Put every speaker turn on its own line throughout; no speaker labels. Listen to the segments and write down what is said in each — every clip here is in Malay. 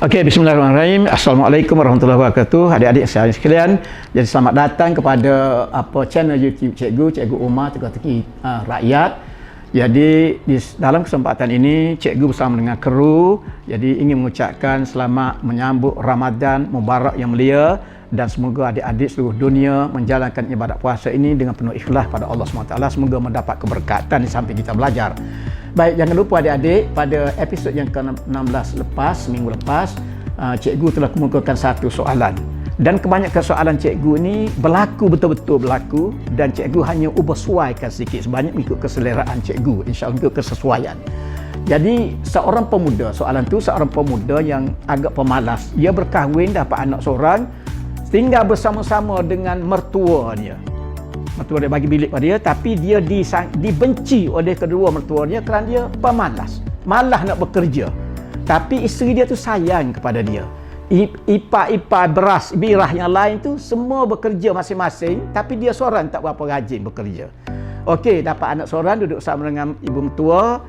Okey, bismillahirrahmanirrahim. Assalamualaikum warahmatullahi wabarakatuh. Adik-adik sekalian, jadi selamat datang kepada channel YouTube Cikgu Umar Teka-teki Rakyat. Jadi dalam kesempatan ini Cikgu bersama dengan kru jadi ingin mengucapkan selamat menyambut Ramadan Mubarak yang mulia, dan semoga adik-adik seluruh dunia menjalankan ibadat puasa ini dengan penuh ikhlas pada Allah SWT. Semoga mendapat keberkatan di samping kita belajar. Baik, jangan lupa adik-adik, pada episod yang ke-16 lepas, minggu lepas, cikgu telah kemukakan satu soalan. Dan kebanyakan soalan cikgu ini betul-betul berlaku, dan cikgu hanya ubah suaikan sedikit sebanyak mengikut keseleraan cikgu, insya-Allah mengikut kesesuaian. Jadi seorang pemuda, soalan tu seorang pemuda yang agak pemalas, dia berkahwin, dapat anak seorang, tinggal bersama-sama dengan mertua dia. Mertua dia bagi bilik pada dia, tapi dia dibenci oleh kedua mertua dia kerana dia pemalas, malas nak bekerja. Tapi isteri dia tu sayang kepada dia. Ipar beras, birah yang lain tu semua bekerja masing-masing, tapi dia seorang tak berapa rajin bekerja. Okey, dapat anak seorang, duduk sama dengan ibu mertua,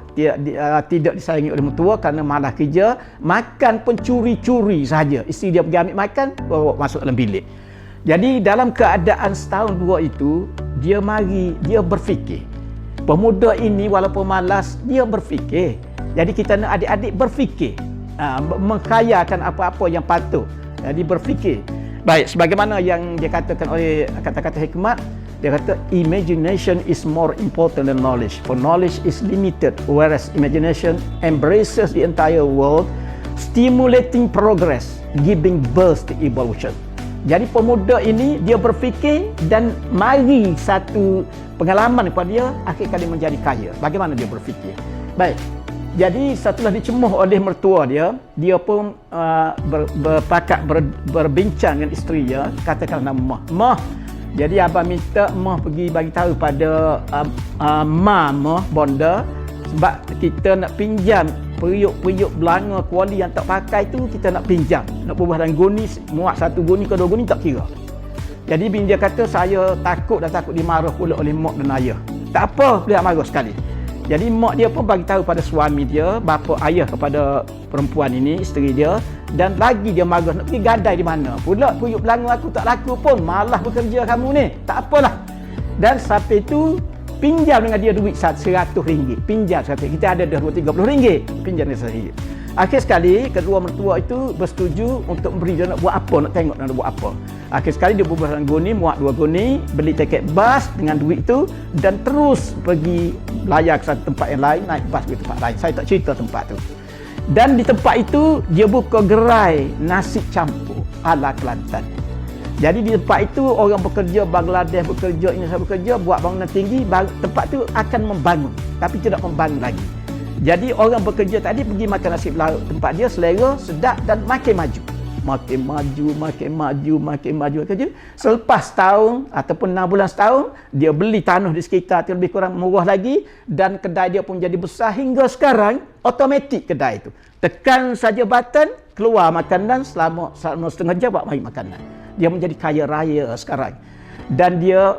tidak disayangi oleh mertua kerana malas kerja, makan pun curi-curi saja. Isteri dia pergi ambil makan, bawa masuk dalam bilik. Jadi dalam keadaan setahun dua itu, dia berfikir. Pemuda ini walaupun malas, dia berfikir. Jadi kita nak adik-adik berfikir, mengkayakan apa-apa yang patut. Jadi berfikir. Baik, sebagaimana yang dia katakan oleh kata-kata hikmat, dia kata imagination is more important than knowledge. For knowledge is limited, whereas imagination embraces the entire world, stimulating progress, giving birth to evolution. Jadi pemuda ini dia berfikir dan mari satu pengalaman kepada dia, akhir kali menjadi kaya. Bagaimana dia berfikir? Baik. Jadi setelah dicemuh oleh mertua dia, dia pun berbincang dengan isteri dia, katakan nama Mah. Jadi abang minta Mah pergi bagi tahu pada Mah bonda, sebab kita nak pinjam periuk-periuk belanga kuali yang tak pakai tu, kita nak pinjam, nak berubah dalam guni, muat satu guni ke dua guni tak kira. Jadi bini dia kata, saya takut dimarah pula oleh mak dan ayah. Tak apa, boleh marah sekali. Jadi mak dia pun bagi tahu pada suami dia, bapa ayah kepada perempuan ini, isteri dia, dan lagi dia marah, nak pergi gadai di mana pula, periuk belanga aku tak laku pun, malah bekerja kamu ni. Tak apalah. Dan sampai tu pinjam dengan dia duit RM100. Pinjam RM100. Kita ada dah RM30. Pinjam dia RM100. Akhir sekali, kedua mertua itu bersetuju untuk memberi dia nak buat apa, nak tengok nak buat apa. Akhir sekali dia berubah dalam guni, muat 2 guni, beli tiket bas dengan duit itu, dan terus pergi layar ke satu tempat yang lain, naik bas ke tempat lain. Saya tak cerita tempat tu. Dan di tempat itu, dia buka gerai nasi campur ala Kelantan. Jadi di tempat itu orang bekerja, Bangladesh bekerja, Indonesia bekerja, buat bangunan tinggi, tempat itu akan membangun, tapi tidak membangun lagi. Jadi orang bekerja tadi pergi makan nasi lauk tempat dia, selera, sedap dan makin maju. Makin maju kerja. Selepas tahun ataupun 6 bulan setahun, dia beli tanah di sekitar itu lebih kurang murah lagi, dan kedai dia pun jadi besar hingga sekarang, automatik kedai itu. Tekan saja button, keluar makanan selama setengah jam buat mari makanan. Dia menjadi kaya raya sekarang. Dan dia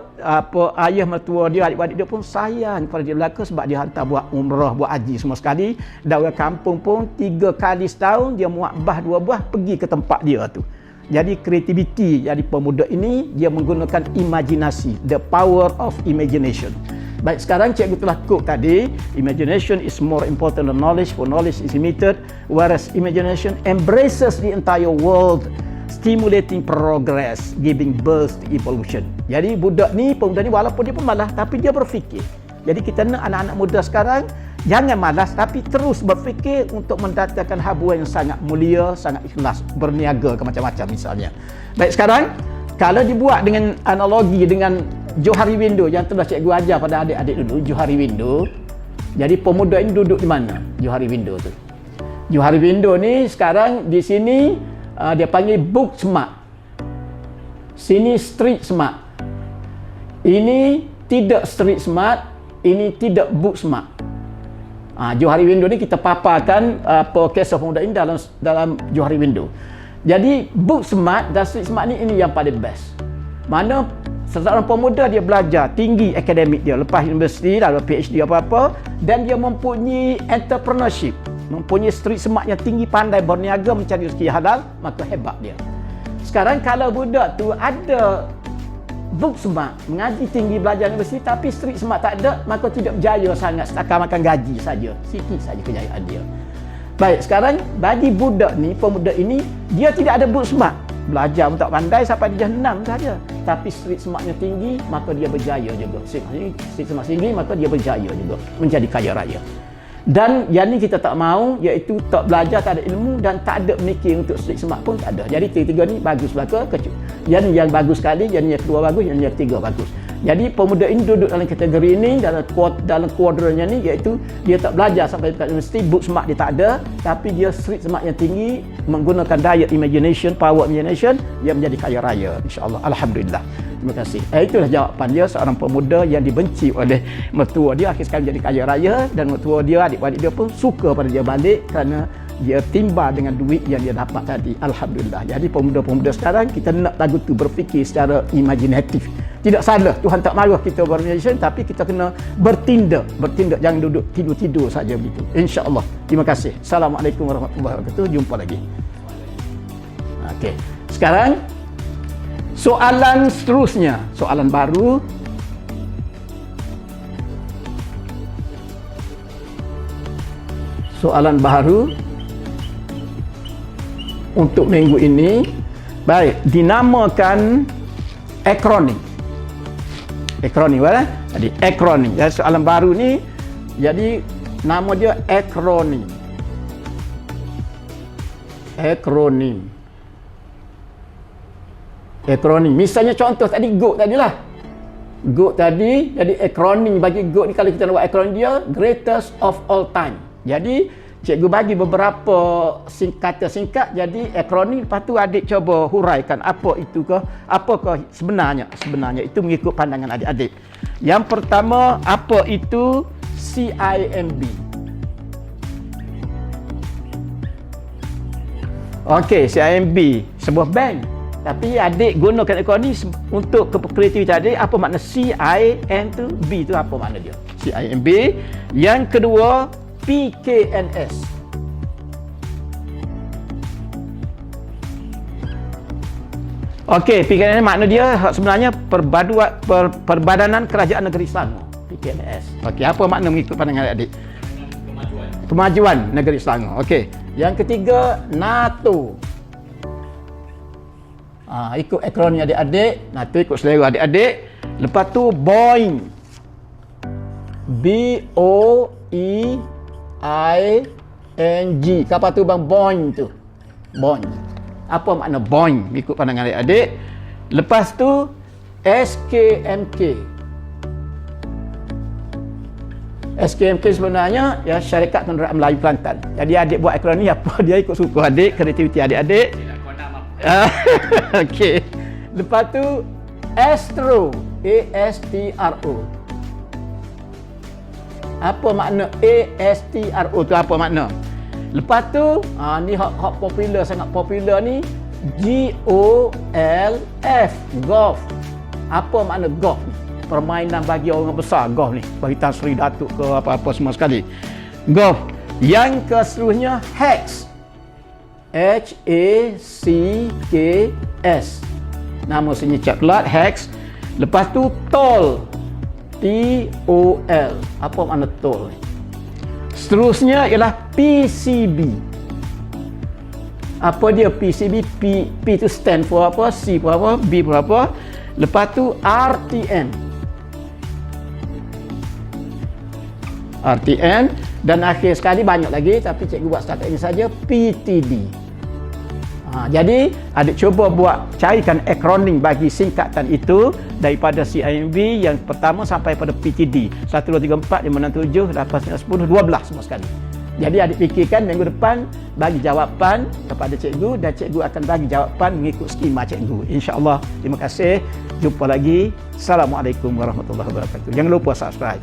ayah mertua dia, adik-adik dia pun sayang kepada dia belaka, sebab dia hantar buat umrah, buat haji semua sekali. Dan orang kampung pun 3 kali setahun dia muat bah 2 buah pergi ke tempat dia tu. Jadi kreativiti, jadi pemuda ini dia menggunakan imajinasi, the power of imagination. Baik, sekarang cikgu telah quote tadi, imagination is more important than knowledge, for knowledge is limited, whereas imagination embraces the entire world, stimulating progress, giving birth to evolution. Jadi pemuda ni walaupun dia pemalas, tapi dia berfikir. Jadi kita nak anak-anak muda sekarang jangan malas, tapi terus berfikir untuk mendatangkan habuan yang sangat mulia, sangat ikhlas, berniaga ke macam-macam misalnya. Baik, sekarang kalau dibuat dengan analogi dengan Johari Window yang telah cikgu ajar pada adik-adik dulu, Johari Window. Jadi pemuda ini duduk di mana Johari Window tu? Johari Window ni sekarang di sini dia panggil book smart. Sini street smart. Ini tidak street smart, ini tidak book smart. Johari Window ni kita paparkan kisah pemuda ini dalam Johari Window. Jadi book smart dan street smart ni ini yang paling best. Mana Seorang pemuda dia belajar tinggi akademik dia, lepas universiti, lalu PhD apa-apa, dan dia mempunyai entrepreneurship, mempunyai street smart yang tinggi, pandai berniaga, mencari rezeki halal, maka hebat dia. Sekarang kalau budak tu ada book smart, mengaji tinggi, belajar universiti, tapi street smart tak ada, maka tidak berjaya sangat, setakat makan gaji saja, sikit saja kejayaan dia. Baik, sekarang bagi budak ni, pemuda ini, dia tidak ada book smart, belajar pun tak pandai sampai dia 6 saja, tapi street smartnya tinggi, maka dia berjaya juga. Street smart tinggi, maka dia berjaya juga menjadi kaya raya. Dan yang ni kita tak mahu, iaitu tak belajar, tak ada ilmu dan tak ada mikir untuk street smart pun tak ada. Jadi tiga-tiga ni bagus belaka, yang bagus sekali, yang kedua bagus, yang ketiga bagus. Jadi pemuda ini duduk dalam kategori ini, dalam kuadrannya ni, iaitu dia tak belajar sampai dekat universiti, book smart dia tak ada, tapi dia street smart yang tinggi, menggunakan daya imagination, power imagination, dia menjadi kaya raya, insya-Allah. Alhamdulillah. Terima kasih. Itulah jawapan dia, seorang pemuda yang dibenci oleh mertua dia, akhir sekali menjadi kaya raya, dan mertua dia, adik-adik dia pun suka pada dia balik kerana dia timba dengan duit yang dia dapat tadi. Alhamdulillah. Jadi pemuda-pemuda sekarang, kita nak lagu tu berfikir secara imaginatif. Tidak salah, Tuhan tak marah kita berimagination, tapi kita kena bertindak, jangan duduk tidur-tidur saja begitu. Insya-Allah. Terima kasih. Assalamualaikum warahmatullahi wabarakatuh. Jumpa lagi. Okey. Sekarang soalan seterusnya, soalan baru. Soalan baru untuk minggu ini. Baik, dinamakan akronim. Akronim, jadi akronim. Jadi soalan baru ni, jadi nama dia akronim. Akronim. Akronim. Misalnya contoh tadi GOAT tadilah. GOAT tadi, jadi akronim bagi GOAT ni, kalau kita nak buat akronim dia, greatest of all time. Jadi cikgu bagi beberapa kata singkat jadi akronim, lepas tu adik cuba huraikan apa itu ke, apakah sebenarnya itu mengikut pandangan adik-adik. Yang pertama, apa itu CIMB? Okey, CIMB sebuah bank, tapi adik gunakan akronim untuk kreativiti adik. Apa makna CIMB tu, apa makna dia? CIMB. Yang kedua, PKNS. Okey, PKNS makna dia sebenarnya Perbadanan Kerajaan Negeri Selangor. PKNS. Okey, apa makna mengikut pandangan adik? Kemajuan Negeri Selangor. Okey. Yang ketiga, NATO. Ikut akronim adik-adik, NATO ikut selera adik-adik. Lepas tu Boeing. BOEING. Kapal tu bang, Boeing tu. Boeing. Apa makna Boeing ikut pandangan adik-adik? Lepas tu SKMK. SKMK sebenarnya ya Syarikat Kenderaan Melayu Kelantan. Jadi adik buat akronim apa dia ikut suka adik, kreativiti adik-adik. Okey. Lepas tu Astro, ASTRO. Apa makna ASTRO tu, apa makna? Lepas tu ni hak popular, sangat popular ni, GOLF, golf. Apa makna golf? Permainan bagi orang besar, golf ni, bagi Tan Sri Datuk ke apa-apa semua sekali. Golf. Yang keseluruhnya HACS. HACKS. Nama sebenarnya caklat, HACS. Lepas tu TOL. TOL. Apa makna TOL ni? Seterusnya ialah PCB. Apa dia PCB? P tu stand for apa? C for apa? B for apa? Lepas tu RTN. RTN. Dan akhir sekali banyak lagi, tapi cikgu buat setakat ini saja, PTD. Jadi adik cuba carikan akronim bagi singkatan itu daripada CIMB yang pertama sampai pada PTD 1, 2, 3, 4, 5, 6, 7, 8, 9, 10, 12 semua sekali. Jadi adik fikirkan minggu depan bagi jawapan kepada cikgu, dan cikgu akan bagi jawapan mengikut skema cikgu, insya-Allah. Terima kasih, jumpa lagi. Assalamualaikum warahmatullahi wabarakatuh. Jangan lupa subscribe.